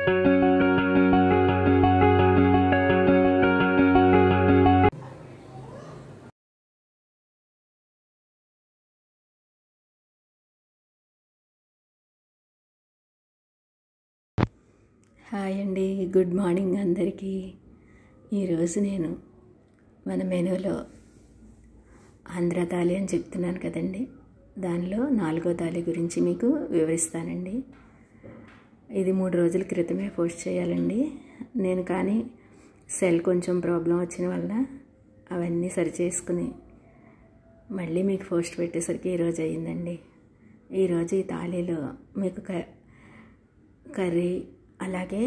Hi అండి, good morning అందరికీ. ఈరోజు నేను మన మెనూలో ఆంధ్ర థాలి అని చెప్తున్నాను కదండి, దానిలో 4వ థాలి గురించి మీకు వివరిస్తానండి. ఇది 3 రోజుల క్రితమే పోస్ట్ చేయాలండి నేను, కానీ సెల్ కొంచెం ప్రాబ్లం వచ్చిన వల్ల అవన్నీ సరి చేసుకుని మళ్ళీ మీకు పోస్ట్ పెట్టేసరికి ఈరోజు అయ్యిందండి. ఈరోజు ఈ థాలీలో మీకు కర్రీ, అలాగే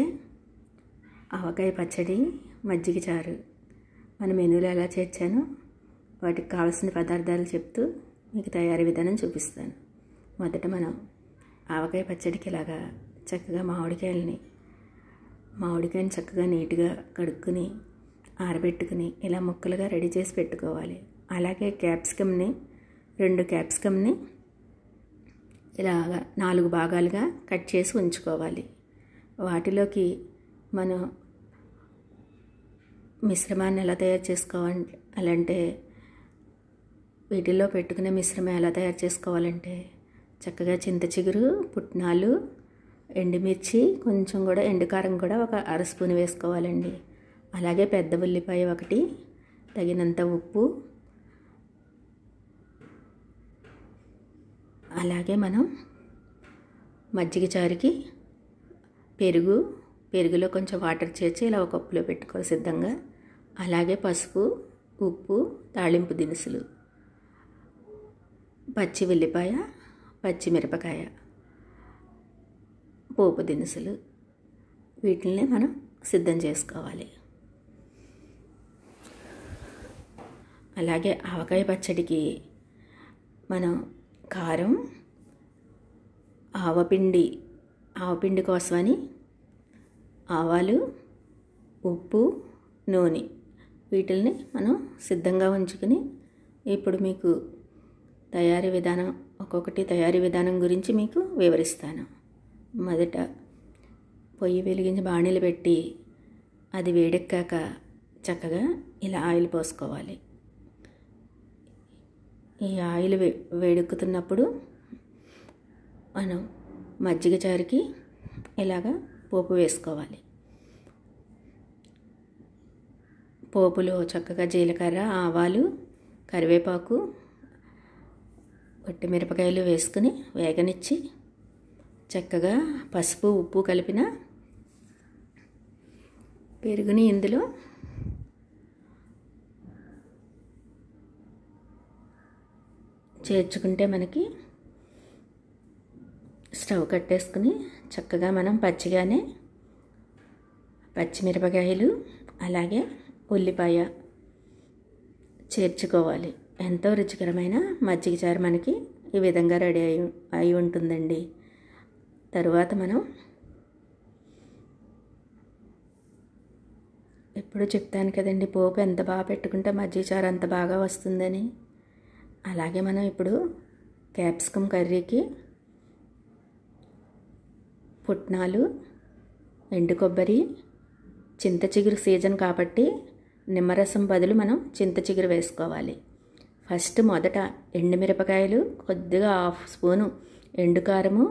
ఆవకాయ పచ్చడి, మజ్జిగ చారు మన మెనూలో ఎలా చేర్చానో వాటికి కావాల్సిన పదార్థాలు చెప్తూ మీకు తయారీ విధానం చూపిస్తాను. మొదట మనం ఆవకాయ పచ్చడికి ఇలాగా చక్కగా మామిడికాయని చక్కగా నీట్గా కడుక్కుని ఆరబెట్టుకుని ఇలా ముక్కలుగా రెడీ చేసి పెట్టుకోవాలి. అలాగే క్యాప్సికమ్ని 2 క్యాప్సికమ్ని ఇలాగా 4 భాగాలుగా కట్ చేసి ఉంచుకోవాలి. వాటిలోకి మనం మిశ్రమాన్ని ఎలా తయారు చేసుకోవాలంటే వీటిల్లో పెట్టుకునే మిశ్రమం ఎలా తయారు చేసుకోవాలంటే చక్కగా చింత చిగురు, పుట్నాలు, ఎండుమిర్చి, కొంచెం కూడా ఎండుకారం కూడా ఒక 1/2 స్పూన్ వేసుకోవాలండి. అలాగే పెద్ద ఉల్లిపాయ 1, తగినంత ఉప్పు, అలాగే మనం మజ్జిగ చారుకి పెరుగులో కొంచెం వాటర్ చేర్చి ఇలా ఒక కప్పులో పెట్టుకోవాలి సిద్ధంగా. అలాగే పసుపు, ఉప్పు, తాళింపు దినుసులు, పచ్చి ఉల్లిపాయ, పచ్చిమిరపకాయ, పోపు దినుసులు, వీటిని మనం సిద్ధం చేసుకోవాలి. అలాగే ఆవకాయ పచ్చడికి మనం కారం, ఆవపిండి కోసమని ఆవాలు, ఉప్పు, నూనె వీటిల్ని మనం సిద్ధంగా ఉంచుకుని ఇప్పుడు మీకు ఒక్కొక్కటి తయారీ విధానం గురించి మీకు వివరిస్తాను. మొదట పొయ్యి వెలిగించి బాణీలు పెట్టి అది వేడెక్కాక చక్కగా ఇలా ఆయిల్ పోసుకోవాలి. ఈ ఆయిల్ వేడెక్కుతున్నప్పుడు మనం మజ్జిగ చారుకి ఇలాగా పోపు వేసుకోవాలి. పోపులో చక్కగా జీలకర్ర, ఆవాలు, కరివేపాకు, మిరపకాయలు వేసుకుని వేగనిచ్చి చక్కగా పసుపు, ఉప్పు కలిపిన పెరుగుని ఇందులో చేర్చుకుంటే మనకి స్టవ్ కట్టేసుకుని చక్కగా మనం పచ్చిమిరపకాయలు అలాగే ఉల్లిపాయ చేర్చుకోవాలి. ఎంతో రుచికరమైన మజ్జిగ చారు మనకి ఈ విధంగా రెడీ అయి ఉంటుందండి. తరువాత మనం ఎప్పుడు చెప్తాను కదండి, పోపు ఎంత బాగా పెట్టుకుంటే మజ్జిగ చారు అంత బాగా వస్తుందని. అలాగే మనం ఇప్పుడు క్యాప్సికమ్ కర్రీకి పుట్నాలు, ఎండు కొబ్బరి, చింత చిగురు సీజన్ కాబట్టి నిమ్మరసం బదులు మనం చింత చిగురు వేసుకోవాలి. ఫస్ట్ మొదట ఎండుమిరపకాయలు, కొద్దిగా 1/2 స్పూను ఎండుకారము,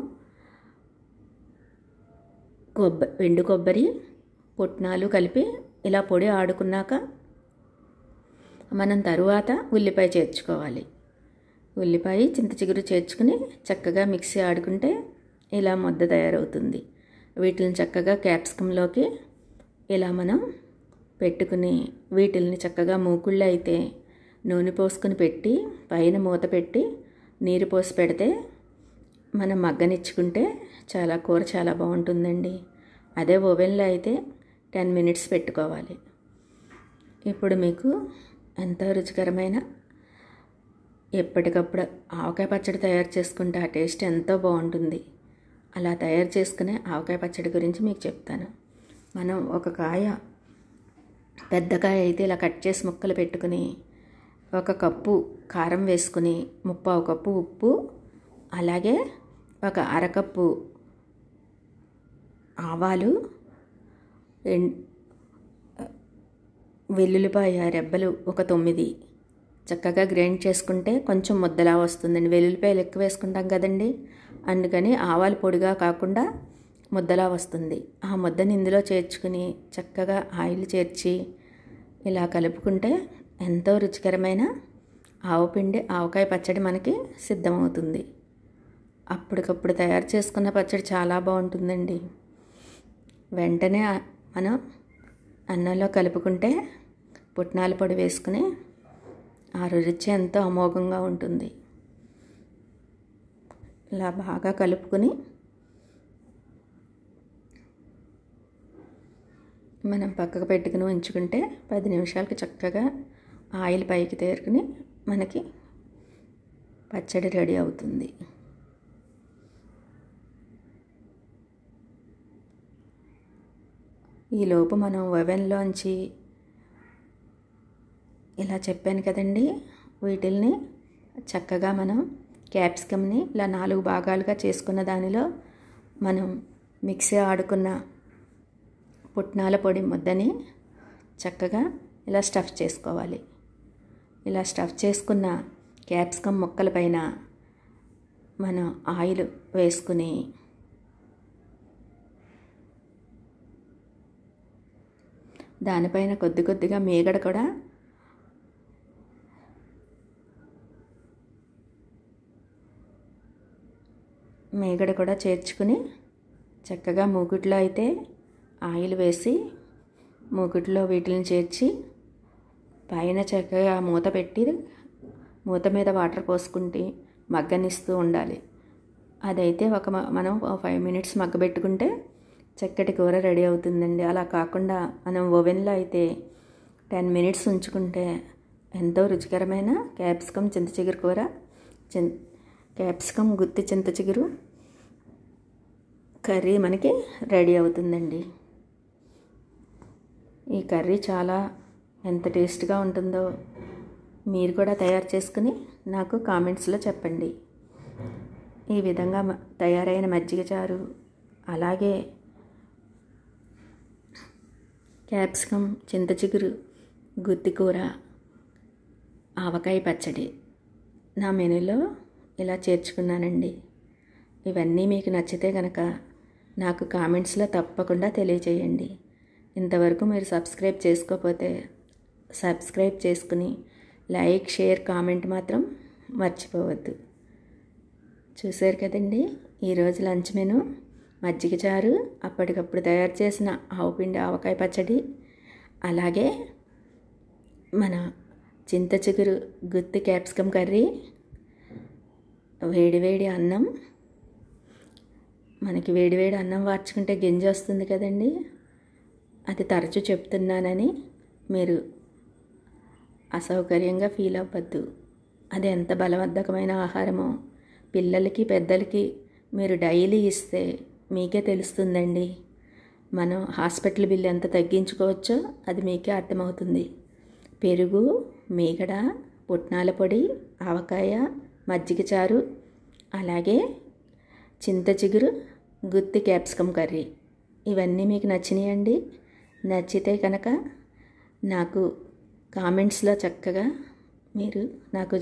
ఎండు కొబ్బరి, పుట్నాలు కలిపి ఇలా పొడి ఆడుకున్నాక మనం తరువాత ఉల్లిపాయ చేర్చుకోవాలి. ఉల్లిపాయ, చింత చిగురు చేర్చుకుని చక్కగా మిక్సీ ఆడుకుంటే ఇలా ముద్ద తయారవుతుంది. వీటిని చక్కగా క్యాప్సికంలోకి ఇలా మనం పెట్టుకుని వీటిల్ని చక్కగా మూకుళ్ళు అయితే నూనె పోసుకుని పెట్టి పైన మూత పెట్టి నీరు పోసి పెడితే మనం మగ్గనిచ్చుకుంటే కూర చాలా బాగుంటుందండి. అదే ఓవెన్లో అయితే 10 మినిట్స్ పెట్టుకోవాలి. ఇప్పుడు మీకు ఎంతో రుచికరమైన ఎప్పటికప్పుడు ఆవకాయ పచ్చడి తయారు చేసుకుంటే ఆ టేస్ట్ ఎంతో బాగుంటుంది. అలా తయారు చేసుకునే ఆవకాయ పచ్చడి గురించి మీకు చెప్తాను. మనం ఒక పెద్ద కాయ అయితే ఇలా కట్ చేసి ముక్కలు పెట్టుకుని 1 కప్పు కారం వేసుకుని 1/4 కప్పు ఉప్పు, అలాగే 1 అరకప్పు ఆవాలు, వెల్లుల్లిపాయ రెబ్బలు ఒక 9 చక్కగా గ్రైండ్ చేసుకుంటే కొంచెం ముద్దలా వస్తుందండి. వెల్లుల్లిపాయలు ఎక్కువ వేసుకుంటాం కదండి, అందుకని ఆవాలు పొడిగా కాకుండా ముద్దలా వస్తుంది. ఆ ముద్దని ఇందులో చేర్చుకుని చక్కగా ఆయిల్ చేర్చి ఇలా కలుపుకుంటే ఎంతో రుచికరమైన ఆవపిండి ఆవకాయ పచ్చడి మనకి సిద్ధమవుతుంది. అప్పటికప్పుడు తయారు చేసుకున్న పచ్చడి చాలా బాగుంటుందండి. వెంటనే మనం అన్నంలో కలుపుకుంటే పుట్నాల పొడి వేసుకుని ఆ రుచి ఎంతో అమోఘంగా ఉంటుంది. ఇలా బాగా కలుపుకొని మనం పక్కకు పెట్టుకుని ఉంచుకుంటే 10 నిమిషాలకి చక్కగా ఆయిల్ పైకి తేరుకుని మనకి పచ్చడి రెడీ అవుతుంది. ఈలోపు మనం ఓవెన్లోంచి ఇలా చెప్పాను కదండి, వీటిల్ని చక్కగా మనం క్యాప్సికమ్ని ఇలా 4 భాగాలుగా చేసుకున్న దానిలో మనం మిక్సీ ఆడుకున్న పుట్నాల పొడి ముద్దని చక్కగా ఇలా స్టఫ్ చేసుకోవాలి. ఇలా స్టఫ్ చేసుకున్న క్యాప్సికమ్ ముక్కల పైన మనం ఆయిల్ వేసుకుని దానిపైన కొద్ది కొద్దిగా మీగడ కూడా చేర్చుకుని చక్కగా మూకుట్లో అయితే ఆయిల్ వేసి మూకుట్లో వీటిని చేర్చి పైన చక్కగా మూత పెట్టి మూత మీద వాటర్ పోసుకుంటే మగ్గనిస్తూ ఉండాలి. అదైతే మనం 5 మినిట్స్ మగ్గబెట్టుకుంటే చక్కటి కూర రెడీ అవుతుందండి. అలా కాకుండా మనం ఓవెన్లో అయితే 10 మినిట్స్ ఉంచుకుంటే ఎంతో రుచికరమైన క్యాప్సికమ్ చింత చిగురు కూర, క్యాప్సికమ్ గుత్తి చింత చిగురు కర్రీ మనకి రెడీ అవుతుందండి. ఈ కర్రీ చాలా ఎంత టేస్ట్గా ఉంటుందో మీరు కూడా తయారు చేసుకుని నాకు కామెంట్స్లో చెప్పండి. ఈ విధంగా తయారైన మజ్జిగ చారు, అలాగే క్యాప్సికమ్ చింత చిగురు గుత్తి కూర, ఆవకాయ పచ్చడి నా మెనూలో ఇలా చేర్చుకున్నానండి. ఇవన్నీ మీకు నచ్చితే కనుక నాకు కామెంట్స్లో తప్పకుండా తెలియచేయండి. ఇంతవరకు మీరు సబ్స్క్రైబ్ చేసుకోకపోతే సబ్స్క్రైబ్ చేసుకుని లైక్, షేర్, కామెంట్ మాత్రం మర్చిపోవద్దు. చూశారు కదండి, ఈరోజు లంచ్ మెను మజ్జిగ చారు, అప్పటికప్పుడు తయారు చేసిన ఆవుపిండి ఆవకాయ పచ్చడి, అలాగే మన చింత చిగురు గుత్తి క్యాప్సికమ్ కర్రీ, వేడివేడి అన్నం. మనకి వేడివేడి అన్నం వార్చుకుంటే గింజ వస్తుంది కదండి, అది తరచూ చెప్తున్నానని మీరు అసౌకర్యంగా ఫీల్ అవ్వద్దు. అది ఎంత బలవర్ధకమైన ఆహారమో పిల్లలకి పెద్దలకి మీరు డైలీ ఇస్తే మీకే తెలుస్తుందండి. మనం హాస్పిటల్ బిల్లు ఎంత తగ్గించుకోవచ్చో అది మీకే అర్థమవుతుంది. పెరుగు, మీగడ, పుట్నాల పొడి, ఆవకాయ, మజ్జిగ చారు, అలాగే చింత చిగురు గుత్తి క్యాప్సికమ్ కర్రీ, ఇవన్నీ మీకు నచ్చినాయండి. నచ్చితే కనుక నాకు కామెంట్స్లో చక్కగా మీరు నాకు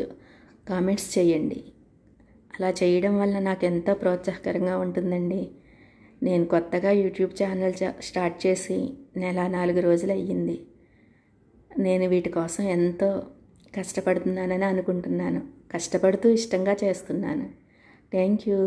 కామెంట్స్ చేయండి. అలా చేయడం వల్ల నాకు ఎంతో ప్రోత్సాహకరంగా ఉంటుందండి. నేను కొత్తగా యూట్యూబ్ ఛానల్ స్టార్ట్ చేసి 4 రోజులు అయ్యింది. నేను వీటి కోసం ఎంతో కష్టపడుతున్నానని అనుకుంటున్నాను. కష్టపడుతూ ఇష్టంగా చేస్తున్నాను. Thank you.